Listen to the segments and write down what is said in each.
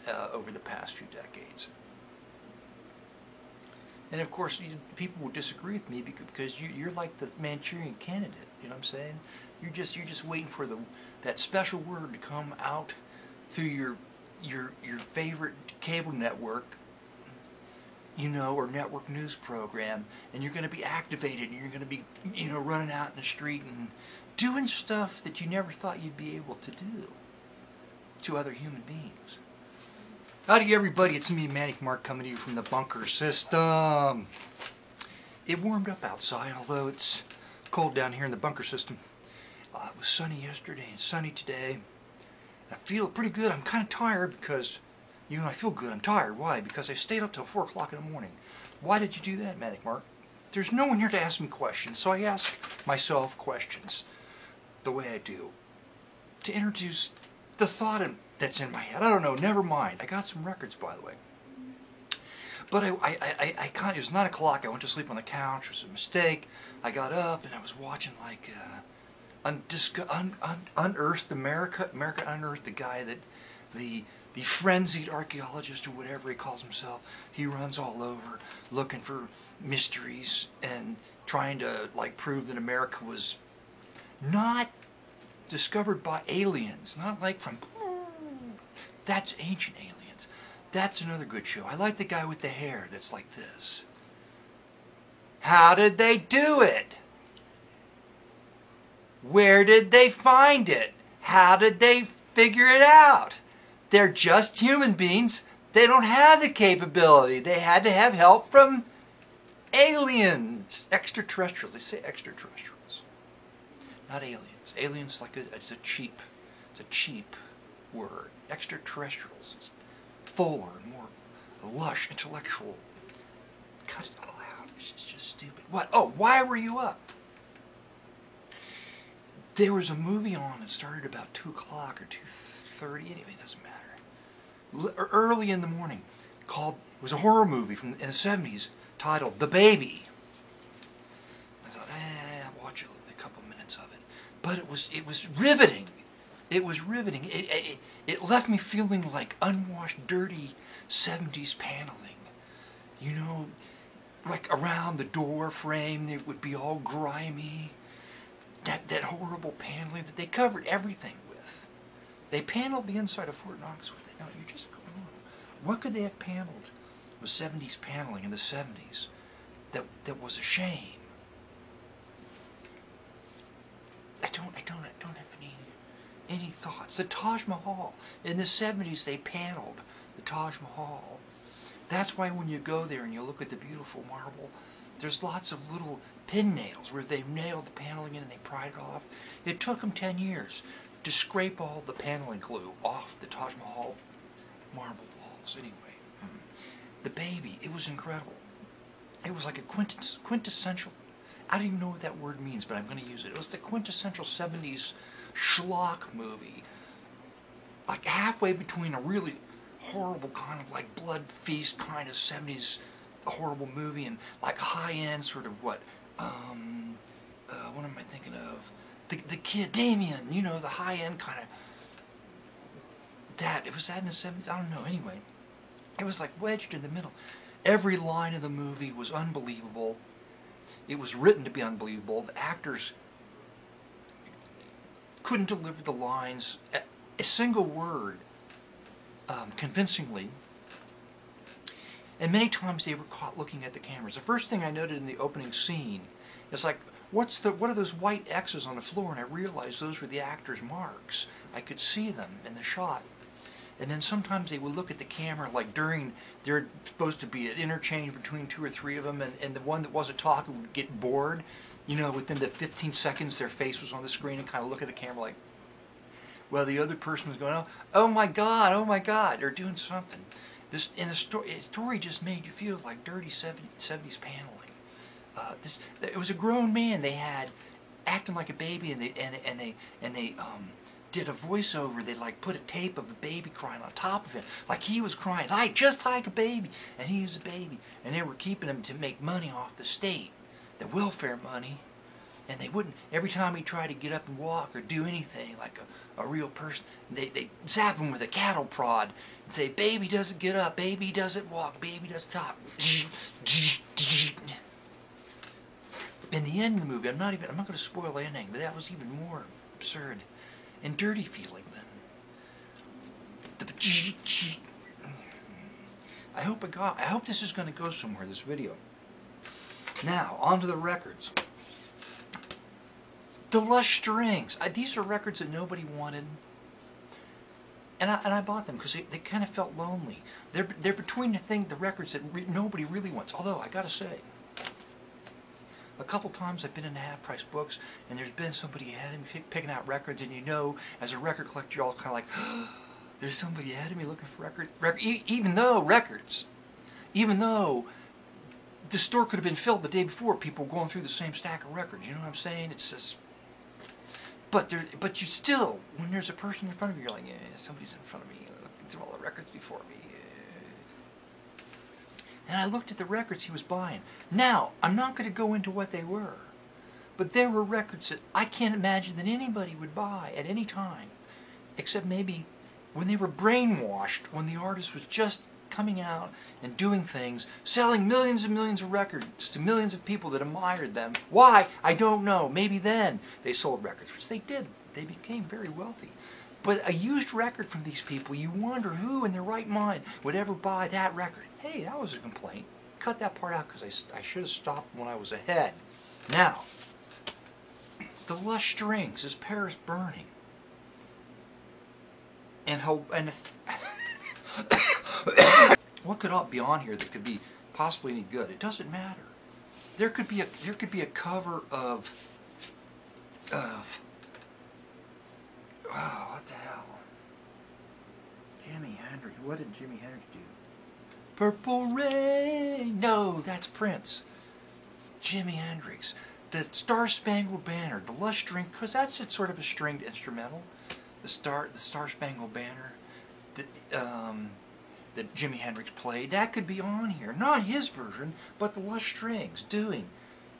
over the past few decades. And of course, people will disagree with me because you're like the Manchurian candidate. You know what I'm saying? You're just waiting for that special word to come out through your favorite cable network, you know, or network news program, and you're going to be activated, and you're going to be, you know, running out in the street and doing stuff that you never thought you'd be able to do to other human beings. Howdy everybody, it's me, Manic Mark, coming to you from the bunker system. It warmed up outside, although it's cold down here in the bunker system. It was sunny yesterday and sunny today. I feel pretty good. I'm kind of tired because, even though I feel good, I'm tired. Why? Because I stayed up till 4 o'clock in the morning. Why did you do that, Manic Mark? There's no one here to ask me questions, so I ask myself questions the way I do, to introduce the thought that's in my head. I don't know, never mind. I got some records, by the way. But it was 9 o'clock. I went to sleep on the couch. It was a mistake. I got up and I was watching like Unearthed America. America Unearthed, the guy that the frenzied archaeologist or whatever he calls himself. He runs all over looking for mysteries and trying to like prove that America was not discovered by aliens, not like from. That's Ancient Aliens. That's another good show. I like the guy with the hair that's like this. How did they do it? Where did they find it? How did they figure it out? They're just human beings. They don't have the capability. They had to have help from aliens. Extraterrestrials. They say extraterrestrials, not aliens. Aliens, like it's a cheap word. Extraterrestrials is fuller, more lush, intellectual. Cut it all out. It's just stupid. What? Oh, why were you up? There was a movie on. It started about 2 o'clock or 2:30. Anyway, it doesn't matter. Early in the morning, it was a horror movie in the 70s titled The Baby. I thought, I'll watch a couple minutes of it. But it was riveting. It was riveting. It left me feeling like unwashed, dirty 70s paneling. You know, like around the door frame, it would be all grimy. That horrible paneling that they covered everything with. They paneled the inside of Fort Knox with it. Now, you're just going on. What could they have paneled with 70s paneling in the 70s that was a shame? I don't have any thoughts. The Taj Mahal. In the 70s, they paneled the Taj Mahal. That's why when you go there and you look at the beautiful marble, there's lots of little pin nails where they've nailed the paneling in and they pried it off. It took them 10 years to scrape all the paneling glue off the Taj Mahal marble walls. Anyway, The Baby, it was incredible. It was like a quintessential, I don't even know what that word means, but I'm going to use it. It was the quintessential 70s schlock movie, like halfway between a really horrible kind of like blood feast kind of 70s horrible movie and like high-end sort of what am I thinking of? The kid, Damien, you know, the high-end kind of that. It was that in the 70s? I don't know. Anyway, it was like wedged in the middle. Every line of the movie was unbelievable. It was written to be unbelievable. The actors couldn't deliver the lines, a single word, convincingly. And many times they were caught looking at the cameras. The first thing I noted in the opening scene is like, what are those white X's on the floor? And I realized those were the actors' marks. I could see them in the shot. And then sometimes they would look at the camera like during, there's supposed to be an interchange between 2 or 3 of them, and the one that wasn't talking would get bored. You know, within the 15 seconds their face was on the screen and kind of look at the camera like, well, the other person was going, oh my God, they're doing something. The story just made you feel like dirty 70s paneling. It was a grown man they had acting like a baby, and they did a voiceover. They like put a tape of a baby crying on top of him, like he was crying, just like a baby, and he was a baby, and they were keeping him to make money off the state, the welfare money, And they wouldn't, every time he tried to get up and walk or do anything like a real person, they zap him with a cattle prod and say, baby doesn't get up, baby doesn't walk, baby doesn't stop. In the end of the movie, I'm not going to spoil the ending, but that was even more absurd and dirty feeling then. I hope this is going to go somewhere, this video. Now, on to the records. The Lush Strings. These are records that nobody wanted. And I bought them because they kind of felt lonely. They're between the records that nobody really wants. Although, I got to say, a couple times I've been in the half-price books, and there's been somebody ahead of me picking out records, and you know, as a record collector, you're all kind of like, oh, there's somebody ahead of me looking for even though the store could have been filled the day before, people going through the same stack of records. You know what I'm saying? It's just, but you still, when there's a person in front of you, you're like, yeah, somebody's in front of me, looking through all the records before me. And I looked at the records he was buying. Now, I'm not going to go into what they were, but there were records that I can't imagine that anybody would buy at any time, except maybe when they were brainwashed, when the artist was just coming out and doing things, selling millions and millions of records to millions of people that admired them. Why? I don't know. Maybe then they sold records, which they did. They became very wealthy. But a used record from these people, you wonder who in their right mind would ever buy that record. Hey, that was a complaint. Cut that part out because I should have stopped when I was ahead. Now, the Lush Strings is Paris Burning. And what could be on here that could be possibly any good? It doesn't matter. There could be a cover of oh, what the hell? Jimi Hendrix. What did Jimi Hendrix do? Purple Rain. No, that's Prince. Jimi Hendrix. The Star Spangled Banner. The Lush String, because that's sort of a stringed instrumental. The Star Spangled Banner that Jimi Hendrix played, that could be on here. Not his version, but the Lush Strings doing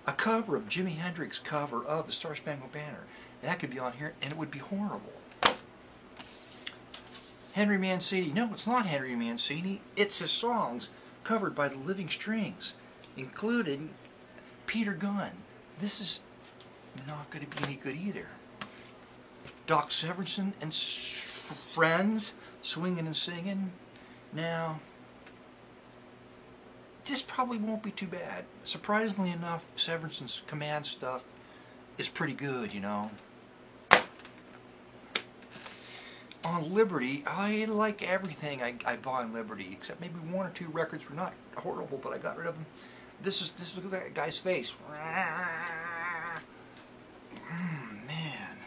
a cover of Jimi Hendrix's cover of the Star Spangled Banner. That could be on here, and it would be horrible. Henry Mancini. No, it's not Henry Mancini. It's his songs covered by the Living Strings, including Peter Gunn. This is not going to be any good either. Doc Severinsen and friends, swinging and singing. Now, this probably won't be too bad. Surprisingly enough, Severinsen's Command stuff is pretty good, you know. On Liberty, I like everything I buy on Liberty, except maybe one or two records were not horrible, but I got rid of them. This is look at that guy's face. Man,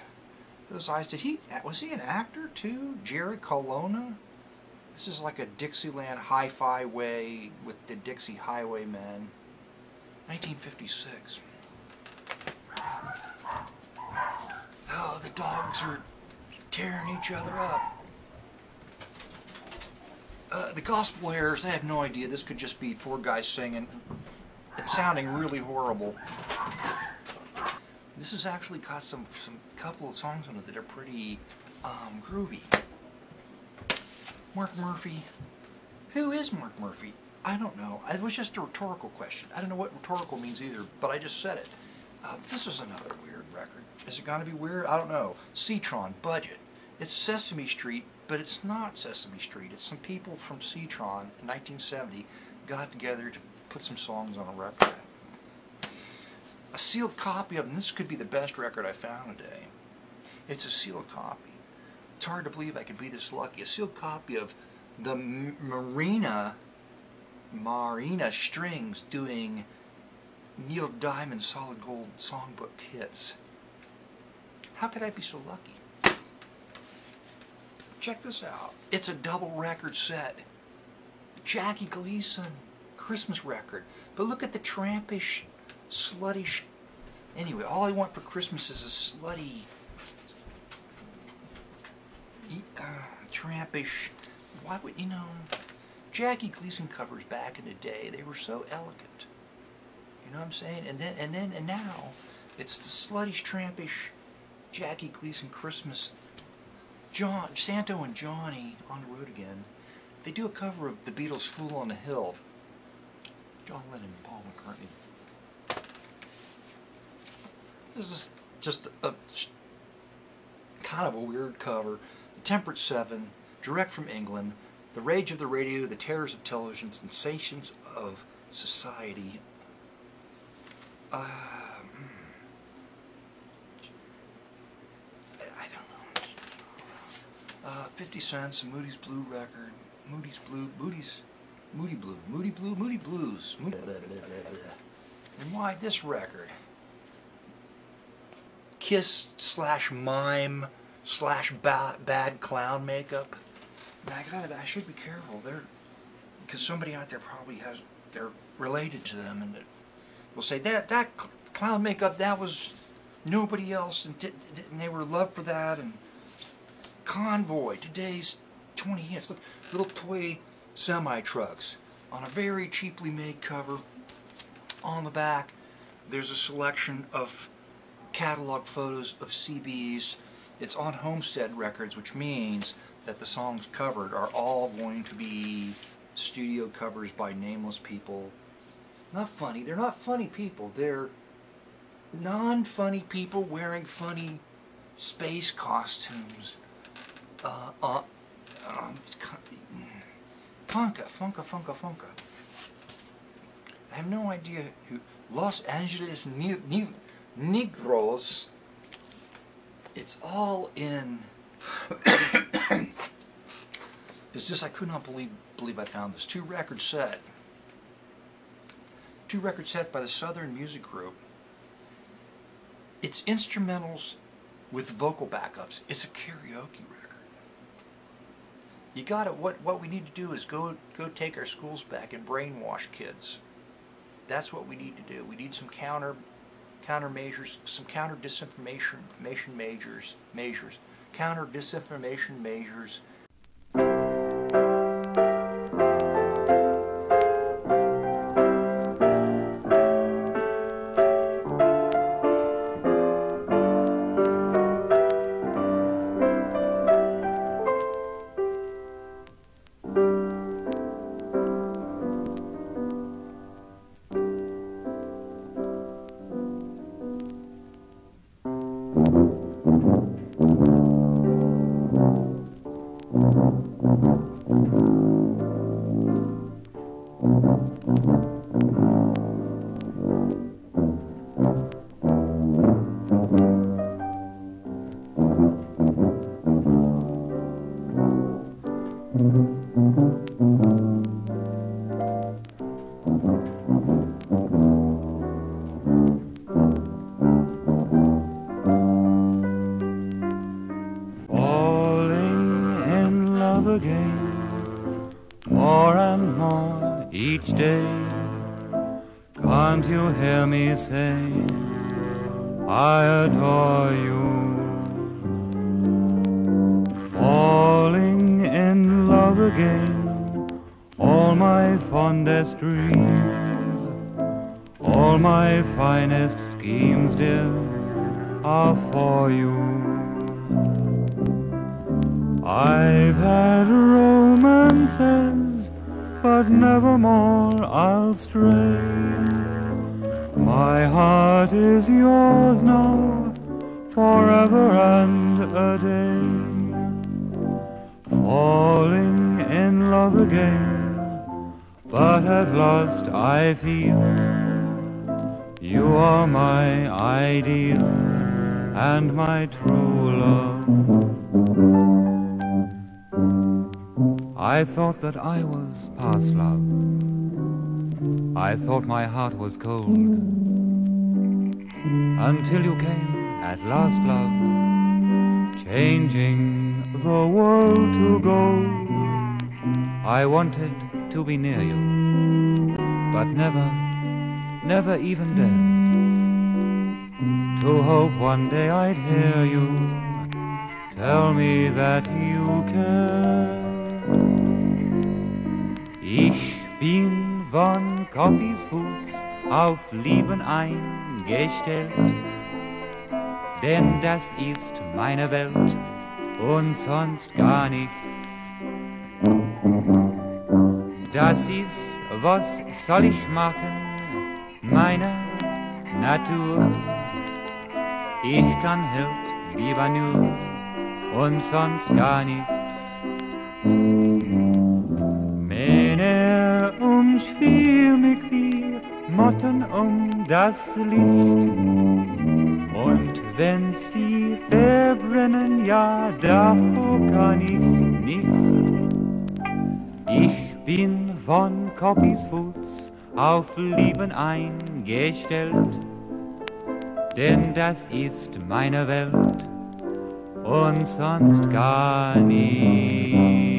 those eyes. Was he an actor too? Jerry Colonna. This is like a Dixieland hi-fi way with the Dixie Highwaymen. 1956. Oh, the dogs are tearing each other up. The gospel airs, I have no idea. This could just be four guys singing. It's sounding really horrible. This has actually got some couple of songs on it that are pretty groovy. Mark Murphy. Who is Mark Murphy? I don't know. It was just a rhetorical question. I don't know what rhetorical means either, but I just said it. This is another weird record. Is it going to be weird? I don't know. Citron, Budget. It's Sesame Street, but it's not Sesame Street. It's some people from Citron in 1970 got together to put some songs on a record. A sealed copy of, and this could be the best record I found today. It's a sealed copy. It's hard to believe I could be this lucky. A sealed copy of the Marina Strings doing Neil Diamond Solid Gold Songbook hits. How could I be so lucky? Check this out. It's a double record set. Jackie Gleason Christmas record. But look at the trampish, sluttish. Anyway, all I want for Christmas is a slutty, trampish. Why would you know? Jackie Gleason covers back in the day, they were so elegant. You know what I'm saying? And now It's the sluttish, trampish Jackie Gleason Christmas. Santo and Johnny on the road again. They do a cover of the Beatles' "Fool on the Hill." John Lennon and Paul McCartney. This is just a kind of a weird cover. The Temperate Seven, direct from England. The rage of the radio, the terrors of television, sensations of society. I don't know. 50 Cents, a Moody's Blue record. Moody Blues. And why this record? Kiss / mime / bad clown makeup. And I should be careful there, because somebody out there probably they're related to them, and will say that clown makeup, that was nobody else, and they were loved for that. And Convoy, today's 20 hits, look, little toy semi-trucks on a very cheaply made cover. On the back, there's a selection of catalog photos of CBs. It's on Homestead Records, which means that the songs covered are all going to be studio covers by nameless people. Not funny. They're not funny people. They're non-funny people wearing funny space costumes. Funka. I have no idea who. Los Angeles Negros. It's all in. It's just, I could not believe I found this. Two record set by the Southern Music Group. It's instrumentals with vocal backups. It's a karaoke record. You got it. What we need to do is go take our schools back and brainwash kids. That's what we need to do. We need some countermeasures, some counter disinformation measures, counter disinformation measures. Again, more and more each day. Can't you hear me say, I adore you? Falling in love again, all my fondest dreams, all my finest schemes, dear, are for you. I've had romances, but never more I'll stray. My heart is yours now, forever and a day. Falling in love again, but at last I feel you are my ideal and my true love. I thought that I was past love. I thought my heart was cold, until you came at last, love, changing the world to gold. I wanted to be near you, but never even dared to hope one day I'd hear you tell me that you care. Ich bin von Koppisfuß auf Lieben eingestellt. denn das ist meine Welt und sonst gar nichts. Das ist, was soll ich machen, meine Natur. Ich kann halt lieber nur und sonst gar nichts. Männer umschwirr mich wie Motten das Licht. Und wenn sie verbrennen, ja, davor kann ich nicht. Ich bin von Kopis Fuß auf Lieben eingestellt, denn das ist meine Welt und sonst gar nicht.